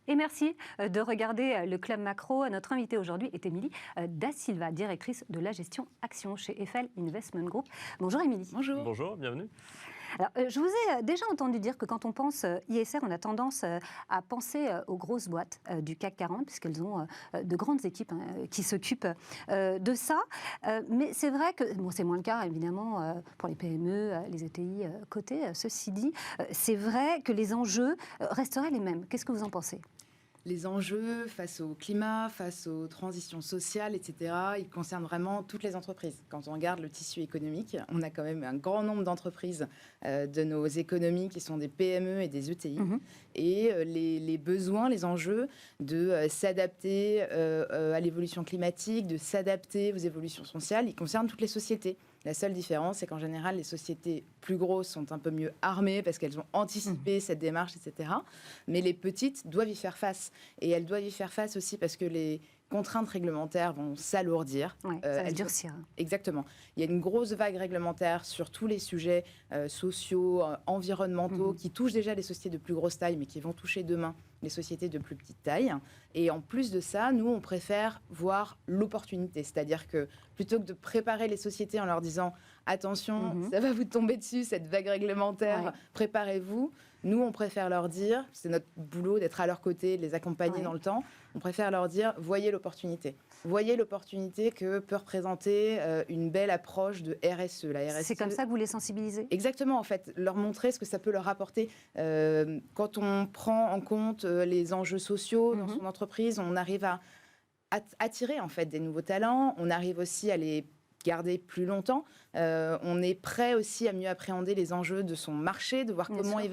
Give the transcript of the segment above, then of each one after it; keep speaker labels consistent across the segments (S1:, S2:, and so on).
S1: Et merci de regarder le Club Macro. Notre invitée aujourd'hui est Émilie Da Silva, directrice de la gestion action chez Eiffel Investment Group. Bonjour Émilie.
S2: Bonjour.
S3: Bonjour, bienvenue.
S1: Alors, je vous ai déjà entendu dire que quand on pense ISR, on a tendance à penser aux grosses boîtes du CAC 40, puisqu'elles ont de grandes équipes qui s'occupent de ça. Mais c'est vrai que, bon, c'est moins le cas évidemment pour les PME, les ETI cotées. Ceci dit, c'est vrai que les enjeux resteraient les mêmes. Qu'est-ce que vous en pensez ?
S2: Les enjeux face au climat, face aux transitions sociales, etc., ils concernent vraiment toutes les entreprises. Quand on regarde le tissu économique, on a quand même un grand nombre d'entreprises de nos économies qui sont des PME et des ETI. Et les besoins, les enjeux de s'adapter à l'évolution climatique, de s'adapter aux évolutions sociales, ils concernent toutes les sociétés. La seule différence, c'est qu'en général, les sociétés plus grosses sont un peu mieux armées parce qu'elles ont anticipé cette démarche, etc. Mais les petites doivent y faire face. Et elles doivent y faire face aussi parce que les contraintes réglementaires vont s'alourdir.
S1: Ouais, ça va se durcir.
S2: Exactement. Il y a une grosse vague réglementaire sur tous les sujets sociaux, environnementaux, qui touchent déjà les sociétés de plus grosse taille, mais qui vont toucher demain les sociétés de plus petite taille. Et en plus de ça, nous, on préfère voir l'opportunité. C'est-à-dire que plutôt que de préparer les sociétés en leur disant « Attention, ça va vous tomber dessus, cette vague réglementaire, préparez-vous », nous, on préfère leur dire, c'est notre boulot d'être à leur côté, de les accompagner dans le temps, on préfère leur dire, voyez l'opportunité. Voyez l'opportunité que peut représenter une belle approche de RSE. La RSE.
S1: C'est comme ça que vous les sensibilisez ?
S2: Exactement, en fait, leur montrer ce que ça peut leur apporter. Quand on prend en compte les enjeux sociaux dans son entreprise, on arrive à attirer en fait des nouveaux talents, on arrive aussi à les garder plus longtemps. On est prêt aussi à mieux appréhender les enjeux de son marché, de voir comment il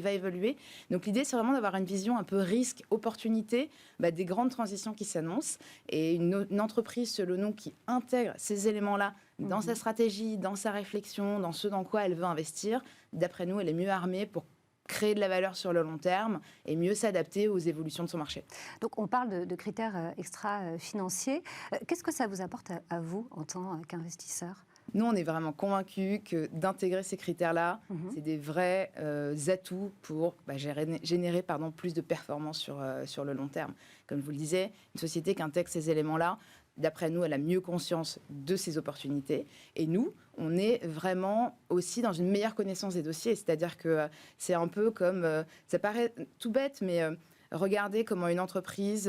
S2: va évoluer. Donc l'idée, c'est vraiment d'avoir une vision un peu risque-opportunité des grandes transitions qui s'annoncent. Et une entreprise, selon nous, qui intègre ces éléments-là dans sa stratégie, dans sa réflexion, dans ce dans quoi elle veut investir, d'après nous, elle est mieux armée pour créer de la valeur sur le long terme et mieux s'adapter aux évolutions de son marché.
S1: Donc on parle de critères extra-financiers. Qu'est-ce que ça vous apporte à vous en tant qu'investisseur ?
S2: Nous, on est vraiment convaincus que d'intégrer ces critères-là, c'est des vrais atouts pour générer plus de performance sur le long terme. Comme je vous le disais, une société qui intègre ces éléments-là, d'après nous, elle a mieux conscience de ses opportunités. Et nous, on est vraiment aussi dans une meilleure connaissance des dossiers. C'est-à-dire que c'est un peu comme... ça paraît tout bête, mais... Regardez comment une entreprise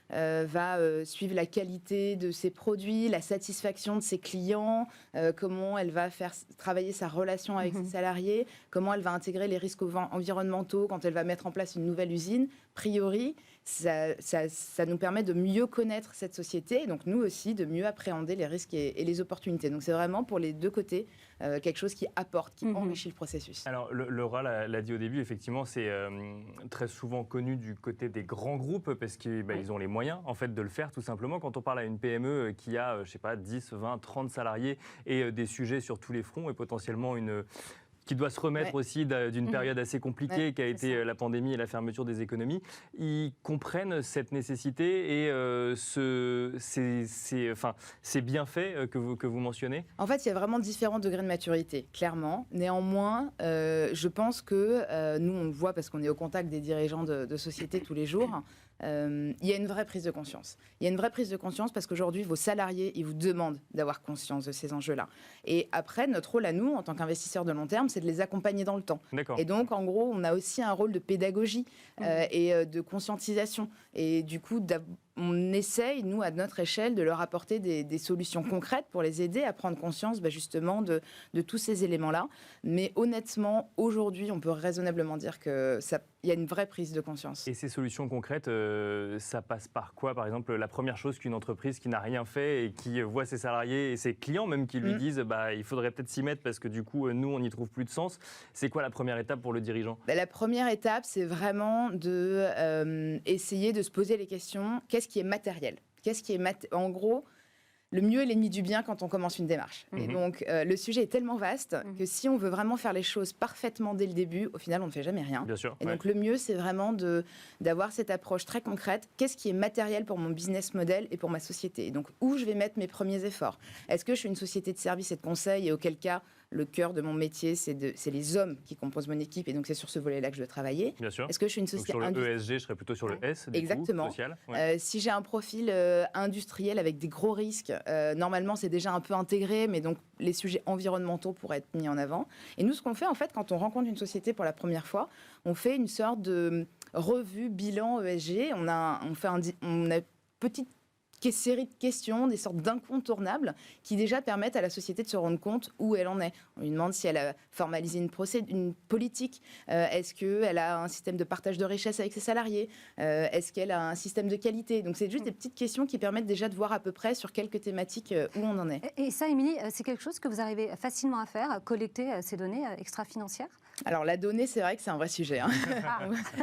S2: va suivre la qualité de ses produits, la satisfaction de ses clients, comment elle va faire travailler sa relation avec ses salariés, comment elle va intégrer les risques environnementaux quand elle va mettre en place une nouvelle usine. A priori, ça nous permet de mieux connaître cette société et donc nous aussi de mieux appréhender les risques et les opportunités. Donc c'est vraiment pour les deux côtés quelque chose qui apporte, qui enrichit le processus.
S3: Alors Laura l'a dit au début, effectivement, c'est très souvent connu du côté des grands groupes parce qu'ils ont les moyens en fait de le faire tout simplement. Quand on parle à une PME qui a, 10, 20, 30 salariés et des sujets sur tous les fronts et potentiellement qui doit se remettre aussi d'une période assez compliquée qui a été la pandémie et la fermeture des économies, ils comprennent cette nécessité et ces bienfaits que vous mentionnez.
S2: En fait, il y a vraiment différents degrés de maturité, clairement. Néanmoins, je pense que nous, on le voit parce qu'on est au contact des dirigeants de sociétés tous les jours, il y a une vraie prise de conscience. Il y a une vraie prise de conscience parce qu'aujourd'hui, vos salariés, ils vous demandent d'avoir conscience de ces enjeux-là. Et après, notre rôle à nous, en tant qu'investisseurs de long terme, c'est de les accompagner dans le temps. Et donc, en gros, on a aussi un rôle de pédagogie et de conscientisation. Et du coup, on essaye, nous, à notre échelle, de leur apporter des solutions concrètes pour les aider à prendre conscience justement de tous ces éléments-là. Mais honnêtement, aujourd'hui, on peut raisonnablement dire qu'il y a une vraie prise de conscience.
S3: Et ces solutions concrètes, ça passe par quoi ? Par exemple, la première chose qu'une entreprise qui n'a rien fait et qui voit ses salariés et ses clients même qui lui disent il faudrait peut-être s'y mettre parce que du coup, nous, on n'y trouve plus de sens. C'est quoi la première étape pour le dirigeant ?
S2: La première étape, c'est vraiment d'essayer de se poser les questions. Qu'est-ce qui est matériel ? En gros, le mieux est l'ennemi du bien quand on commence une démarche. Et donc, le sujet est tellement vaste que si on veut vraiment faire les choses parfaitement dès le début, au final, on ne fait jamais rien.
S3: Bien sûr,
S2: et donc, le mieux, c'est vraiment d'avoir cette approche très concrète. Qu'est-ce qui est matériel pour mon business model et pour ma société ? Et donc, où je vais mettre mes premiers efforts ? Est-ce que je suis une société de services et de conseil et auquel cas, le cœur de mon métier, c'est les hommes qui composent mon équipe, et donc c'est sur ce volet-là que je dois travailler.
S3: Bien sûr.
S2: Est-ce que je suis une
S3: Donc
S2: société
S3: sur le ESG, je serais plutôt sur le S, du
S2: Exactement.
S3: coup, social.
S2: Si j'ai un profil industriel avec des gros risques, normalement c'est déjà un peu intégré, mais donc les sujets environnementaux pourraient être mis en avant. Et nous, ce qu'on fait en fait, quand on rencontre une société pour la première fois, on fait une sorte de revue, bilan ESG. On a une petite série de questions, des sortes d'incontournables qui déjà permettent à la société de se rendre compte où elle en est. On lui demande si elle a formalisé une politique, est-ce qu'elle a un système de partage de richesse avec ses salariés, est-ce qu'elle a un système de qualité. Donc c'est juste des petites questions qui permettent déjà de voir à peu près sur quelques thématiques où on en est.
S1: Et ça, Émilie, c'est quelque chose que vous arrivez facilement à faire, collecter ces données extra-financières?
S2: Alors la donnée, c'est vrai que c'est un vrai sujet. Hein.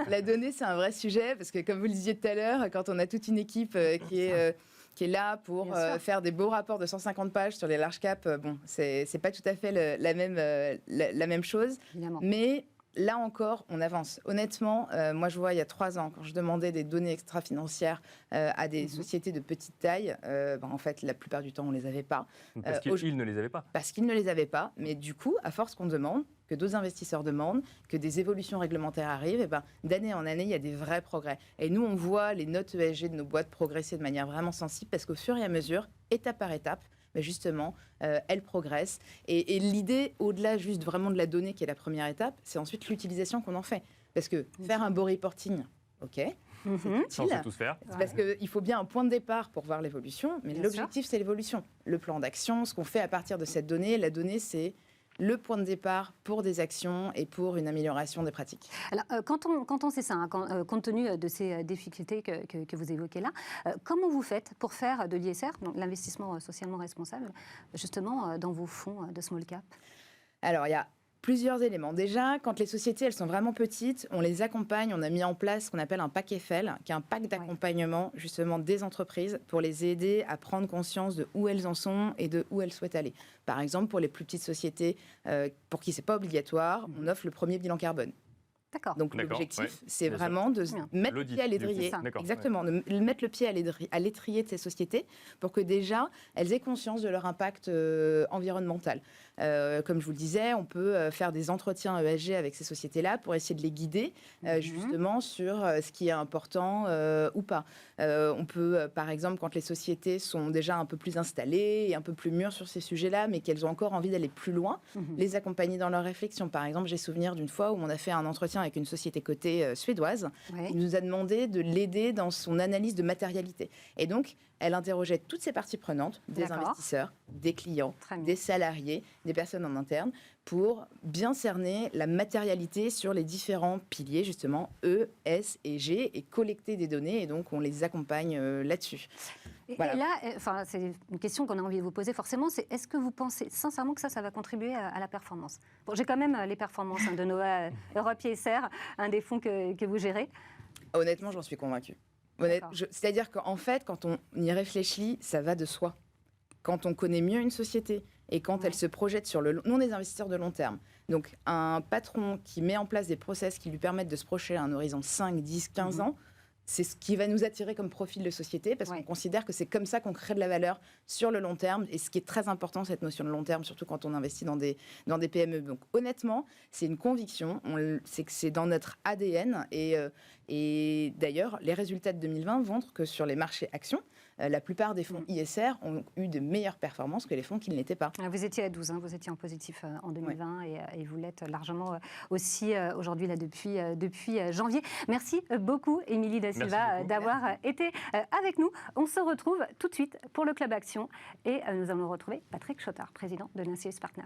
S2: La donnée, c'est un vrai sujet parce que comme vous le disiez tout à l'heure, quand on a toute une équipe qui est là pour faire des beaux rapports de 150 pages sur les large caps, bon, c'est pas tout à fait la même chose. Évidemment. Mais là encore, on avance. Honnêtement, moi je vois il y a 3 ans, quand je demandais des données extra-financières à des sociétés de petite taille, en fait, la plupart du temps, on ne les avait pas.
S3: Parce qu'ils ne les avaient pas.
S2: Parce qu'ils ne les avaient pas. Mais du coup, à force qu'on demande, que d'autres investisseurs demandent, que des évolutions réglementaires arrivent, et d'année en année, il y a des vrais progrès. Et nous, on voit les notes ESG de nos boîtes progresser de manière vraiment sensible parce qu'au fur et à mesure, étape par étape, justement, elles progressent. Et l'idée, au-delà juste vraiment de la donnée qui est la première étape, c'est ensuite l'utilisation qu'on en fait. Parce que faire un beau reporting, OK,
S3: ça, on sait tous faire.
S2: c'est parce qu'il faut bien un point de départ pour voir l'évolution, mais l'objectif, c'est l'évolution. Le plan d'action, ce qu'on fait à partir de cette donnée, la donnée, c'est le point de départ pour des actions et pour une amélioration des pratiques.
S1: Alors, quand on sait ça, hein, compte tenu de ces difficultés que vous évoquez là, comment vous faites pour faire de l'ISR, l'investissement socialement responsable, justement dans vos fonds de small cap?
S2: Alors, il y a plusieurs éléments. Déjà, quand les sociétés elles sont vraiment petites, on les accompagne. On a mis en place ce qu'on appelle un pack Eiffel, qui est un pack d'accompagnement justement des entreprises pour les aider à prendre conscience de où elles en sont et de où elles souhaitent aller. Par exemple, pour les plus petites sociétés, pour qui c'est pas obligatoire, on offre le premier bilan carbone. Donc l'objectif, c'est vraiment de mettre le pied à l'étrier. Exactement, de mettre le pied à l'étrier de ces sociétés pour que déjà, elles aient conscience de leur impact environnemental. Comme je vous le disais, on peut faire des entretiens ESG avec ces sociétés-là pour essayer de les guider justement sur ce qui est important ou pas. On peut, par exemple, quand les sociétés sont déjà un peu plus installées et un peu plus mûres sur ces sujets-là, mais qu'elles ont encore envie d'aller plus loin, les accompagner dans leur réflexion. Par exemple, j'ai souvenir d'une fois où on a fait un entretien avec une société cotée suédoise. Il nous a demandé de l'aider dans son analyse de matérialité. Et donc, elle interrogeait toutes ces parties prenantes, des investisseurs, des clients, des salariés, des personnes en interne, pour bien cerner la matérialité sur les différents piliers, justement, E, S et G, et collecter des données. Et donc, on les accompagne là-dessus.
S1: Voilà. Et là, c'est une question qu'on a envie de vous poser forcément, c'est est-ce que vous pensez sincèrement que ça va contribuer à la performance? Bon, j'ai quand même les performances de nos Europe ISR, un des fonds que vous gérez.
S2: Honnêtement, j'en suis convaincue. C'est-à-dire qu'en fait, quand on y réfléchit, ça va de soi. Quand on connaît mieux une société et quand elle se projette sur nous, on est des investisseurs de long terme. Donc, un patron qui met en place des process qui lui permettent de se projeter à un horizon 5, 10, 15 ans, c'est ce qui va nous attirer comme profil de société parce qu'on considère que c'est comme ça qu'on crée de la valeur sur le long terme. Et ce qui est très important, cette notion de long terme, surtout quand on investit dans des PME. Donc honnêtement, c'est une conviction. C'est que c'est dans notre ADN. Et d'ailleurs, les résultats de 2020 montrent que sur les marchés actions, la plupart des fonds ISR ont eu de meilleures performances que les fonds qui ne l'étaient pas.
S1: Vous étiez à 12, vous étiez en positif en 2020 et vous l'êtes largement aussi aujourd'hui là, depuis janvier. Merci beaucoup, Émilie Da Silva, d'avoir été avec nous. On se retrouve tout de suite pour le Club Action et nous allons retrouver Patrick Chottard, président de Lincius Partners.